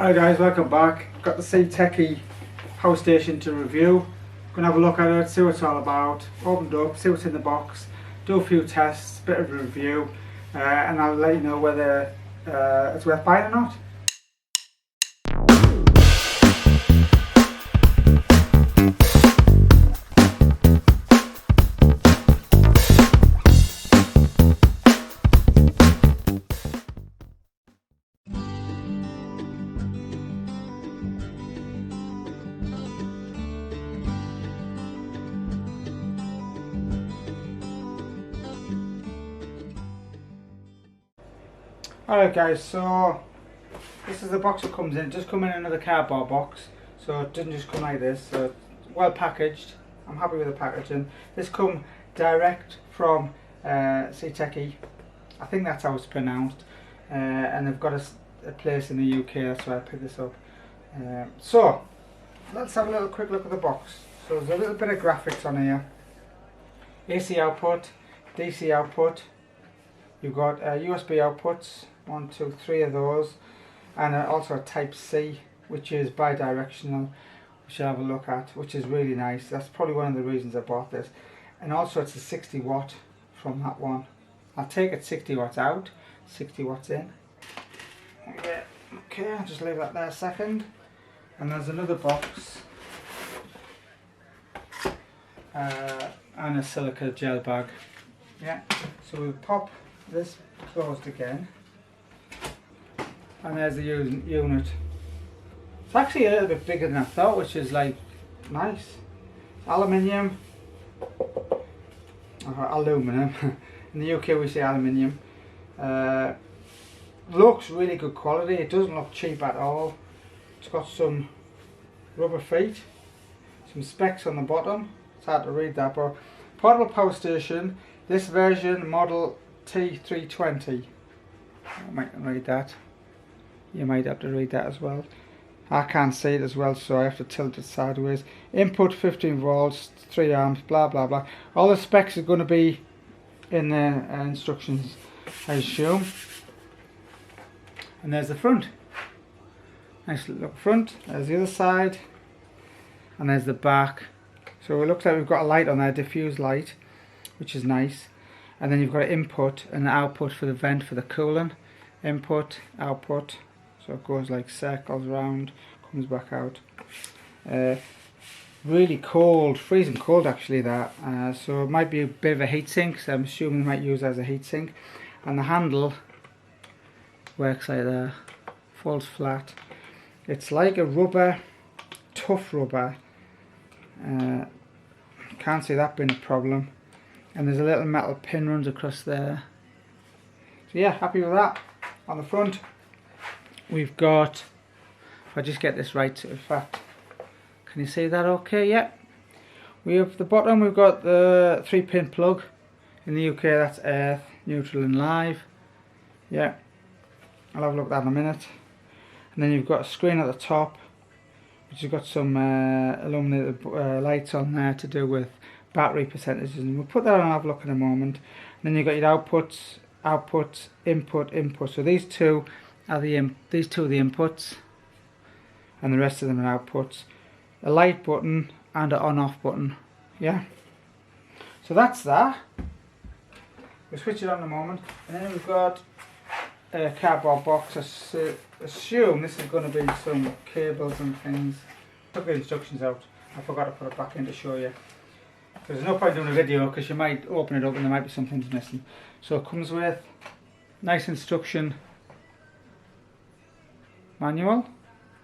Hi guys, welcome back. Got the CTECHI power station to review. Gonna have a look at it, see what it's all about. Opened up, see what's in the box, do a few tests, bit of a review, and I'll let you know whether it's worth buying or not. Alright guys, so this is the box it comes in. It does come in another cardboard box, so it doesn't just come like this. So it's well packaged. I'm happy with the packaging. This come direct from CTECHI. I think that's how it's pronounced, and they've got a place in the UK. That's why I picked this up. So let's have a little quick look at the box. So there's a little bit of graphics on here. AC output, DC output. You've got USB outputs, 1, 2, 3 of those, and also a Type C, which is bi-directional, which I'll have a look at, which is really nice. That's probably one of the reasons I bought this. And also it's a 60 watt from that one. I'll take it 60 watts out, 60 watts in. Yeah, okay, I'll just leave that there a second. And there's another box and a silica gel bag. Yeah, so we'll pop this closed again, and there's the unit. It's actually a little bit bigger than I thought, which is like nice. Aluminium, or aluminum. In the UK we say aluminium. Looks really good quality. It doesn't look cheap at all. It's got some rubber feet, some specs on the bottom. It's hard to read that, but portable power station. This version, model T320. I might read that. You might have to read that as well. I can't see it as well, so I have to tilt it sideways. Input 15 volts, 3 amps, blah blah blah. All the specs are going to be in the instructions, I assume. And there's the front. Nice little front. There's the other side. And there's the back. So it looks like we've got a light on there, diffuse light, which is nice. And then you've got an input and an output for the vent for the coolant. Input, output, so it goes like circles around, comes back out. Really cold, freezing cold actually that. So it might be a bit of a heat sink, so I'm assuming they might use it as a heat sink. And the handle works like that, falls flat. It's like a rubber, tough rubber. Can't see that being a problem. And there's a little metal pin runs across there. So yeah, happy with that. On the front we've got, if I just get this right, in fact, can you see that okay? Yeah. We have the bottom, we've got the 3-pin plug. In the UK that's earth, neutral and live. Yeah, I'll have a look at that in a minute. And then you've got a screen at the top, which has got some illuminated lights on there to do with battery percentages, and we'll put that on and have a look in a moment. And then you've got your outputs, input. So these two are the inputs, and the rest of them are outputs. A light button and an on-off button. Yeah. So that's that. We'll switch it on in a moment, and then we've got a cardboard box. I assume this is going to be some cables and things. Took the instructions out. I forgot to put it back in to show you. There's no point doing a video because you might open it up and there might be some things missing. So it comes with nice instruction manual.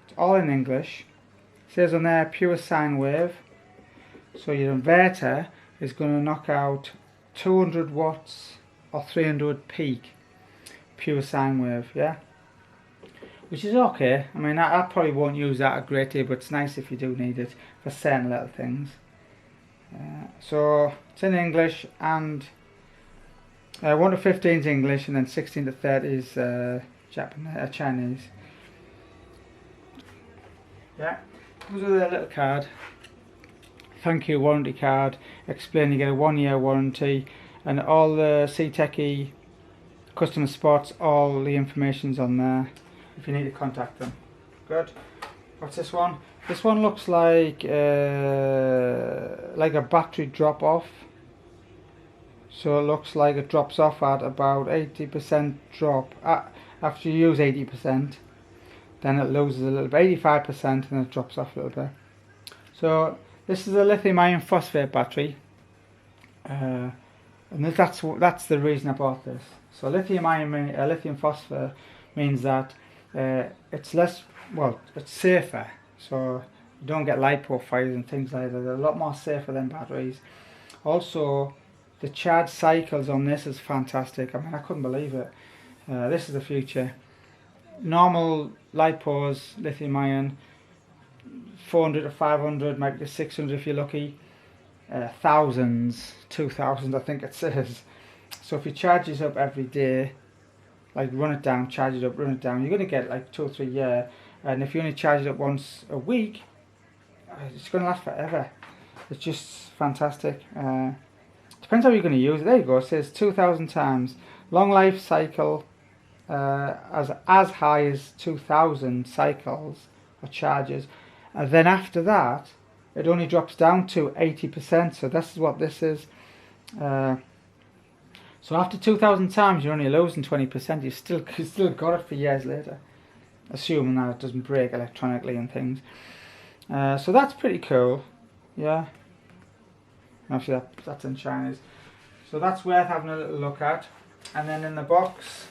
It's all in English. It says on there pure sine wave. So your inverter is going to knock out 200 watts or 300 peak pure sine wave, yeah? Which is okay. I mean, I probably won't use that a great deal, but it's nice if you do need it for certain little things. So it's in English, and 1 to 15 is English, and then 16 to 30 is Chinese. Yeah, comes with a little card. Thank you warranty card. Explain you get a 1-year warranty, and all the CTECHI customer spots, all the information's on there if you need to contact them. good. What's this one? This one looks like a battery drop off. So it looks like it drops off at about 80% drop. After you use 80%, then it loses a little bit, 85%, and it drops off a little bit. So this is a lithium-ion phosphate battery, and that's the reason I bought this. So lithium-ion, lithium phosphate means that it's it's safer. So you don't get LiPo fires and things like that. They're a lot more safer than batteries. Also, the charge cycles on this is fantastic. I mean, I couldn't believe it. This is the future. Normal LiPos, lithium-ion, 400 to 500, maybe to 600 if you're lucky. Thousands, 2,000 I think it says. So if you charge this up every day, like run it down, charge it up, run it down, you're going to get like 2 or 3 years. And if you only charge it up once a week, it's going to last forever. It's just fantastic. Depends how you're going to use it. There you go. It says 2,000 times. Long life cycle as high as 2,000 cycles or charges. And then after that, it only drops down to 80%. So this is what this is. So after 2,000 times, you're only losing 20%. You still got it for years later, assuming that it doesn't break electronically and things. So that's pretty cool. Yeah. Actually, that's in Chinese. So that's worth having a little look at. And then in the box,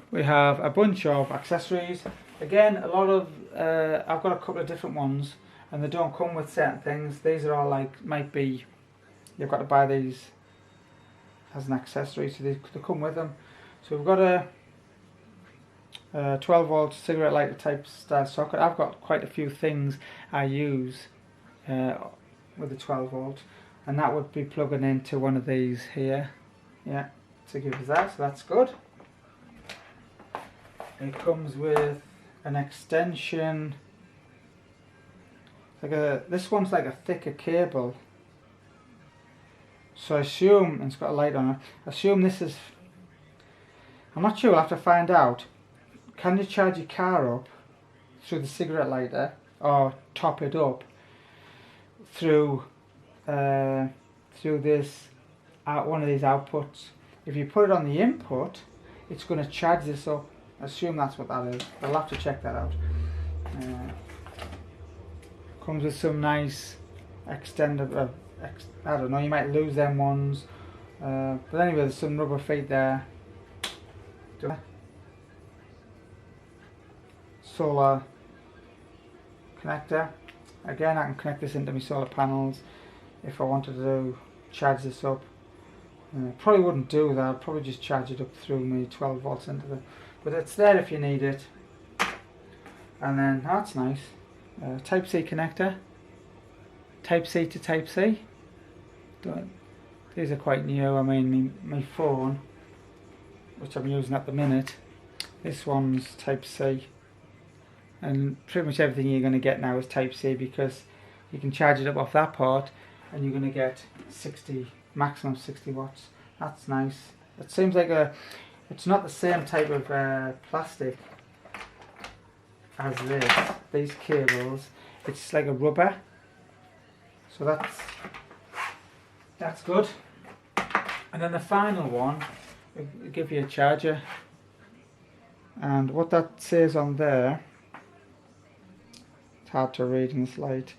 we have a bunch of accessories. Again, a lot of I've got a couple of different ones, and they don't come with certain things. These are all like, might be, you've got to buy these as an accessory, so they come with them. So we've got a 12 volt cigarette lighter type style socket. I've got quite a few things I use with the 12 volt, and that would be plugging into one of these here, yeah, to give us that, so that's good. It comes with an extension, this one's like a thicker cable, so I assume, and it's got a light on it, I assume this is, I'm not sure, I'll have to find out. Can you charge your car up through the cigarette lighter, or top it up through this one of these outputs? If you put it on the input, it's going to charge this up. I assume that's what that is. I'll have to check that out. Comes with some nice extended, I don't know, you might lose them ones, but anyway, there's some rubber feet there. Solar connector. Again, I can connect this into my solar panels if I wanted to charge this up. Probably wouldn't do that. I'd probably just charge it up through my 12 volts into the, but it's there if you need it. And then that's nice. Type C connector. Type C to Type C. These are quite new. I mean, my phone, which I'm using at the minute, this one's Type C. And pretty much everything you're going to get now is Type C, because you can charge it up off that port and you're going to get maximum 60 watts. That's nice. It seems like it's not the same type of plastic as these cables. It's like a rubber. So that's good. And then the final one, will give you a charger. And what that says on there, hard to read in this light.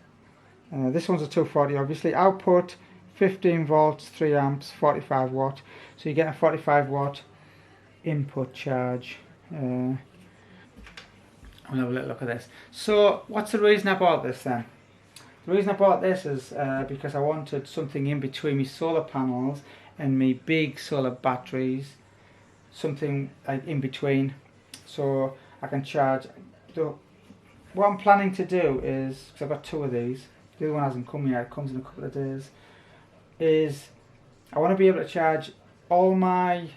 This one's a 240 obviously. Output 15 volts, 3 amps, 45 watt. So you get a 45 watt input charge. I'll have a little look at this. So what's the reason I bought this then? The reason I bought this is because I wanted something in between my solar panels and my big solar batteries. Something like in between, so I can charge. What I'm planning to do is, because I've got 2 of these, the other one hasn't come yet, it comes in a couple of days, is I want to be able to charge all my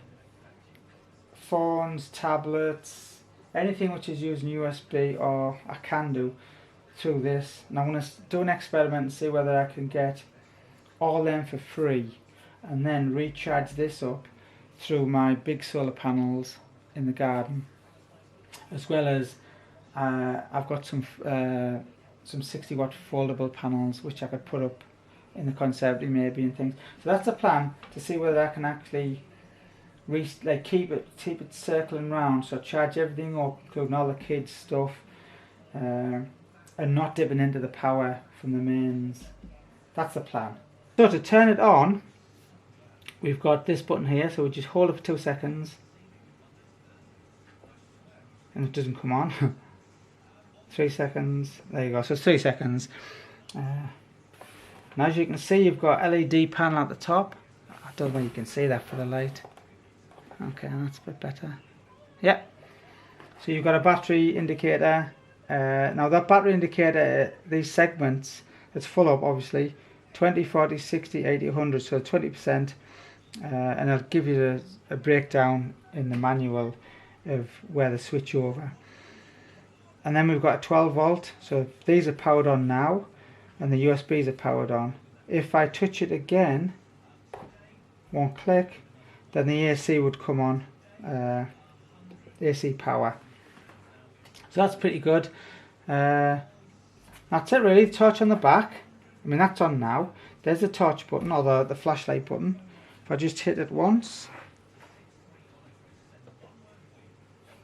phones, tablets, anything which is using USB, or I can do through this. And I want to do an experiment and see whether I can get all them for free and then recharge this up through my big solar panels in the garden, as well as I've got some 60-watt foldable panels which I could put up in the conservatory maybe and things. So that's the plan, to see whether I can actually keep it circling round, so charge everything up, including all the kids' stuff, and not dipping into the power from the mains. That's the plan. So to turn it on, we've got this button here, so we just hold it for 2 seconds and it doesn't come on. 3 seconds, there you go, so it's 3 seconds. And as you can see, you've got LED panel at the top. I don't know if you can see that for the light. Okay, that's a bit better. Yeah, so you've got a battery indicator. Now that battery indicator, these segments, it's full up obviously, 20, 40, 60, 80, 100, so 20%, and I'll give you a breakdown in the manual of where the switch over. And then we've got a 12 volt, so these are powered on now and the USBs are powered on. If I touch it again, one click, then the AC would come on, AC power. So that's pretty good. That's it really. Torch on the back, I mean that's on now. There's the torch button, or the flashlight button. If I just hit it once,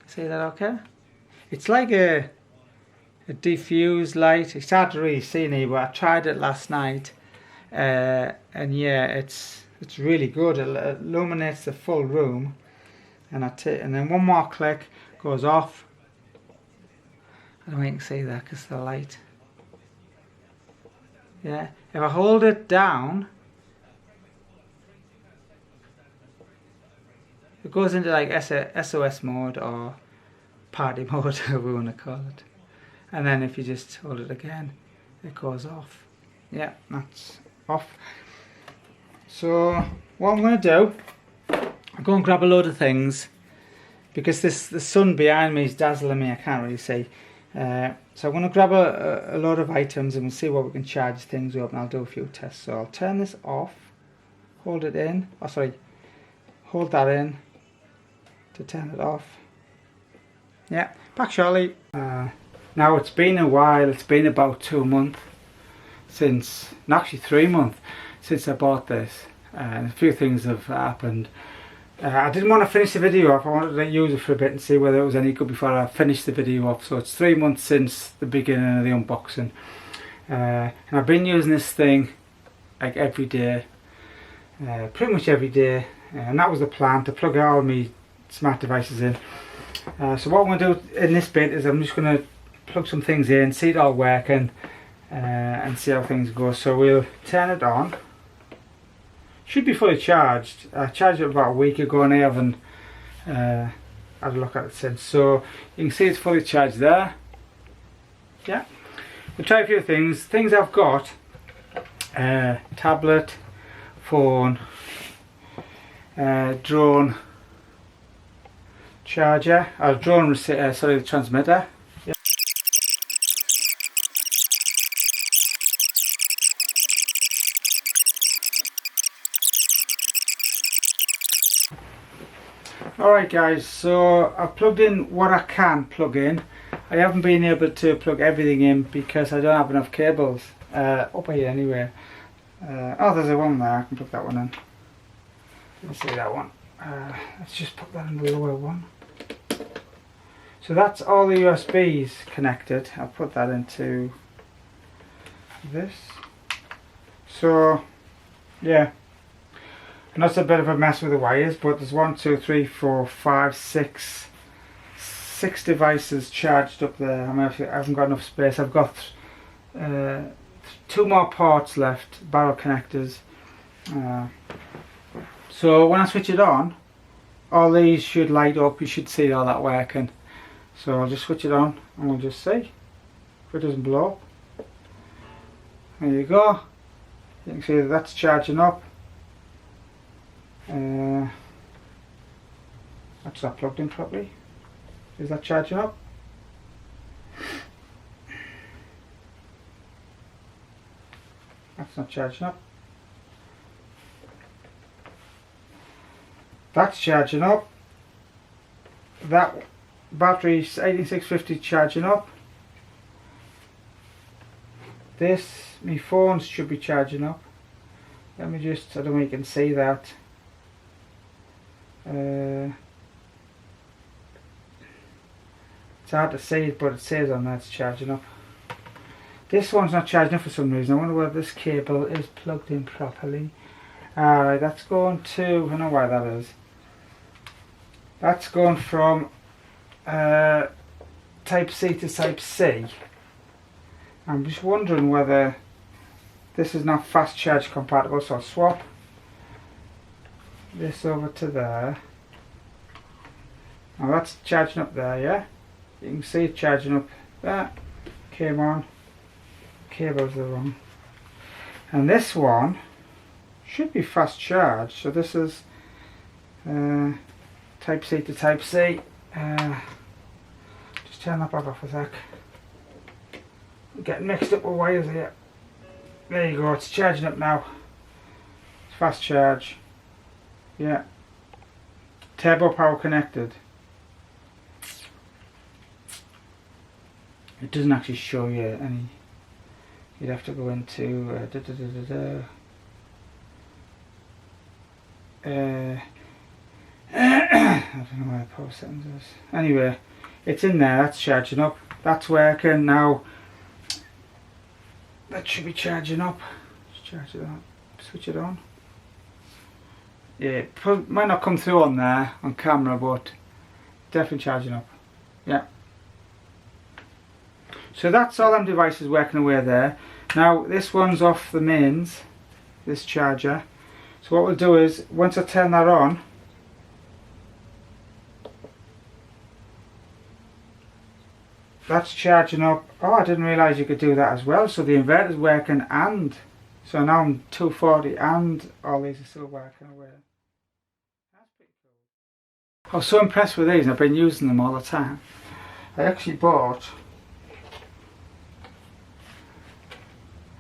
see that okay? It's like a diffused light. It's hard to really see in here, but I tried it last night, and yeah, it's really good. It illuminates the full room, and and then one more click, goes off. I don't know if you can see that because of the light. Yeah, if I hold it down, it goes into like SOS mode or party mode, whatever we want to call it. And then if you just hold it again, it goes off. Yeah, that's off. So what I'm going to do, I'll go and grab a load of things, because the sun behind me is dazzling me, I can't really see. So I'm going to grab a load of items and we'll see what we can charge things up, and I'll do a few tests. So I'll turn this off, hold it in, oh sorry, hold that in to turn it off. Yeah, back shortly. Now it's been a while, it's been about 2 months since, no, actually 3 months since I bought this, and a few things have happened. I didn't want to finish the video off, I wanted to use it for a bit and see whether it was any good before I finished the video off. So it's 3 months since the beginning of the unboxing, and I've been using this thing like every day, pretty much every day, and that was the plan, to plug all my smart devices in. So what I'm going to do in this bit is I'm just going to plug some things in, see it all working, and see how things go. So we'll turn it on. Should be fully charged. I charged it about a week ago and I haven't had a look at it since. So you can see it's fully charged there. Yeah. We'll try a few things. Things I've got: tablet, phone, drone charger, or drone sorry, the transmitter. Yeah. Alright guys, so I've plugged in what I can plug in. I haven't been able to plug everything in because I don't have enough cables up here anyway. Oh, there's a one there, I can plug that one in. You can see that one. Let's just put that in the lower one. So that's all the USBs connected. I'll put that into this. So yeah, and that's a bit of a mess with the wires, but there's 1, 2, 3, 4, 5, 6 devices charged up there. I mean, I haven't got enough space. I've got 2 more ports left, barrel connectors. So when I switch it on, all these should light up. You should see all that working. So I'll just switch it on and we'll just see if it doesn't blow up. There you go. You can see that that's charging up. That's not plugged in properly. Is that charging up? That's not charging up. That's charging up. battery's 18650 charging up. This, my phone should be charging up. Let me just, I don't know if you can see that. It's hard to see it, but it says on that it's charging up. This one's not charging up for some reason. I wonder whether this cable is plugged in properly. Alright, that's going to, I don't know why that is. That's going from Type C to Type C. I'm just wondering whether this is not fast charge compatible, so I'll swap this over to there. Now that's charging up there, yeah? You can see it charging up there. Came on. Cables are wrong. And this one should be fast charge, so this is Type C to Type C. Just turn that back off a sec. I'm getting mixed up with wires here. There you go, it's charging up now. It's fast charge. Yeah. Turbo power connected. It doesn't actually show you any. You'd have to go into I don't know where the power settings is. Anyway, it's in there, that's charging up. That's working now. That should be charging up. Just charge it up. Switch it on. Yeah, it might not come through on there on camera, but definitely charging up. Yeah. So that's all them devices working away there. Now this one's off the mains, this charger. So what we'll do is, once I turn that on, that's charging up. Oh, I didn't realise you could do that as well. So the inverter's working, and so now I'm 240 and all these are still working away. That's pretty cool. I was so impressed with these, and I've been using them all the time. I actually bought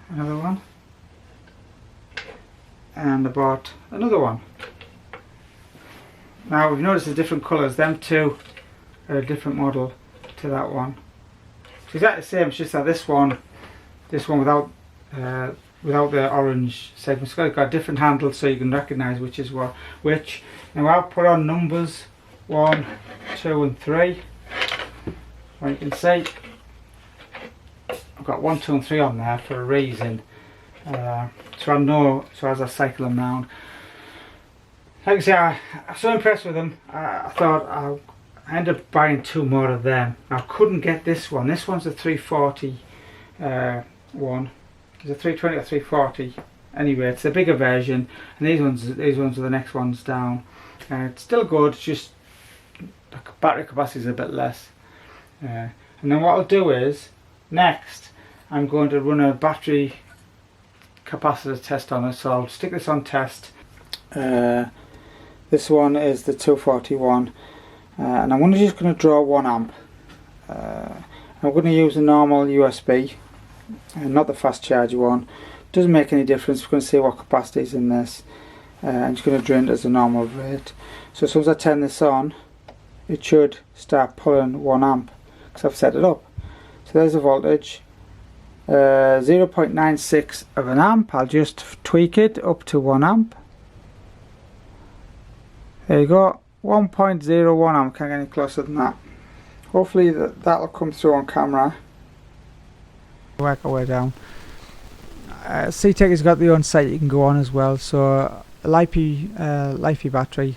another one, and I bought another one. Now we've noticed the different colours. Them two are a different model to that one. It's exactly the same, it's just that this one without the orange segment, it's got a different handle, so you can recognise which is which. Now I'll put on numbers 1, 2 and 3. So you can see I've got 1, 2 and 3 on there for a reason. So I know, so as I cycle them round. Like I say, I'm so impressed with them. I thought I ended up buying 2 more of them. I couldn't get this one. This one's a 340 one. It's a 320 or 340. Anyway, it's the bigger version, and these ones are the next ones down. It's still good. It's just the battery capacity is a bit less. And then what I'll do is next, I'm going to run a battery capacitor test on it. So I'll stick this on test. This one is the 241. And I'm just going to draw 1 amp. I'm going to use a normal USB and not the fast charge one. Doesn't make any difference. We're going to see what capacity is in this. I'm just going to drain it as a normal rate. So as soon as I turn this on, it should start pulling 1 amp because I've set it up. So there's the voltage. 0.96 of an amp. I'll just tweak it up to 1 amp. There you go. 1.01 amp. Can't get any closer than that. Hopefully that'll come through on camera. Work our way down. CTECHI's got their own site you can go on as well. So LiFePO battery,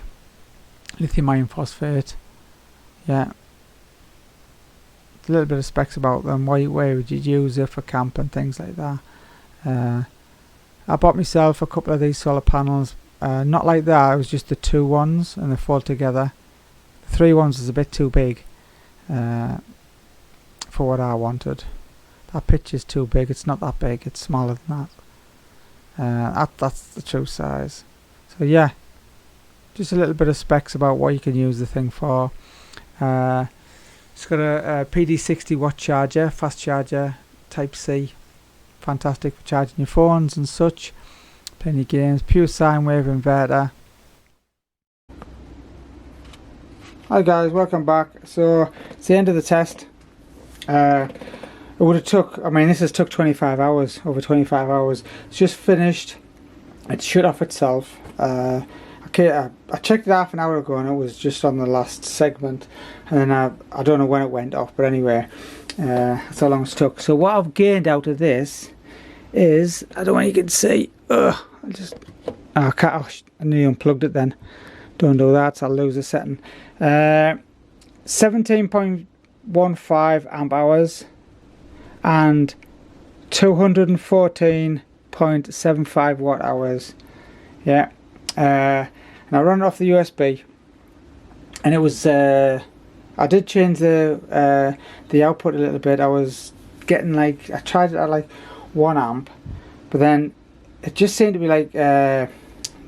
lithium-ion phosphate. Yeah. A little bit of specs about them. Where would you use it for camp and things like that. I bought myself a couple of these solar panels. Not like that, it was just the 2 ones and they fall together. The 3 ones is a bit too big for what I wanted. That pitch is too big. It's not that big, it's smaller than that. That's the true size. So yeah, just a little bit of specs about what you can use the thing for. It's got a PD 60 watt charger, fast charger, Type C. Fantastic for charging your phones and such. Playing your games. Pure sine wave inverter. Hi guys, welcome back. So it's the end of the test. It would have took, I mean this has took 25 hours, over 25 hours. It's just finished. It shut off itself. Okay, I checked it half an hour ago and it was just on the last segment, and then I don't know when it went off, but anyway, that's how long it took. So what I've gained out of this is, I don't know if you can see, I nearly unplugged it then. Don't do that, I'll lose the setting. 17.15 amp hours and 214.75 watt hours. Yeah, and I run it off the USB, and it was I did change the output a little bit. I was getting like, I tried it at like 1 amp, but then it just seemed to be like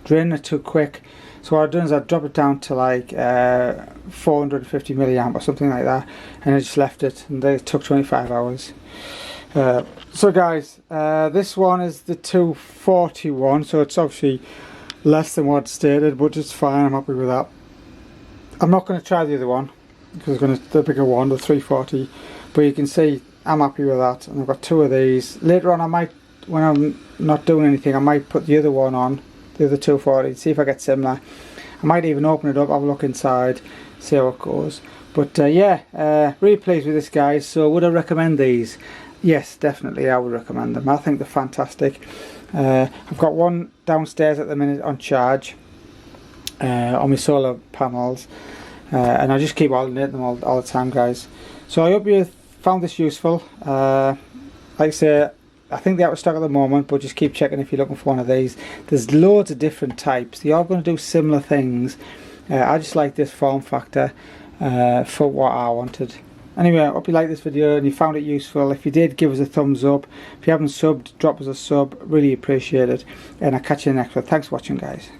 draining it too quick. So what I've done is I dropped it down to like 450 milliamp or something like that, and I just left it, and it took 25 hours. So guys, this one is the 241, so it's obviously less than what stated, but it's fine, I'm happy with that. I'm not going to try the other one, because I'm going to the bigger one, the 340, but you can see I'm happy with that, and I've got 2 of these. Later on I might, when I'm not doing anything, I might put the other one on, the other 240, see if I get similar. I might even open it up, have a look inside, see how it goes. But yeah, really pleased with this, guys. So would I recommend these? Yes, definitely I would recommend them. I think they're fantastic. I've got one downstairs at the minute on charge on my solar panels, and I just keep alternating them all the time, guys. So I hope you found this useful. Like I say, I think they're out of stock at the moment, but just keep checking if you're looking for one of these. There's loads of different types. They are going to do similar things. I just like this form factor for what I wanted. Anyway, I hope you liked this video and you found it useful. If you did, give us a thumbs up. If you haven't subbed, drop us a sub. Really appreciate it. And I'll catch you in the next one. Thanks for watching, guys.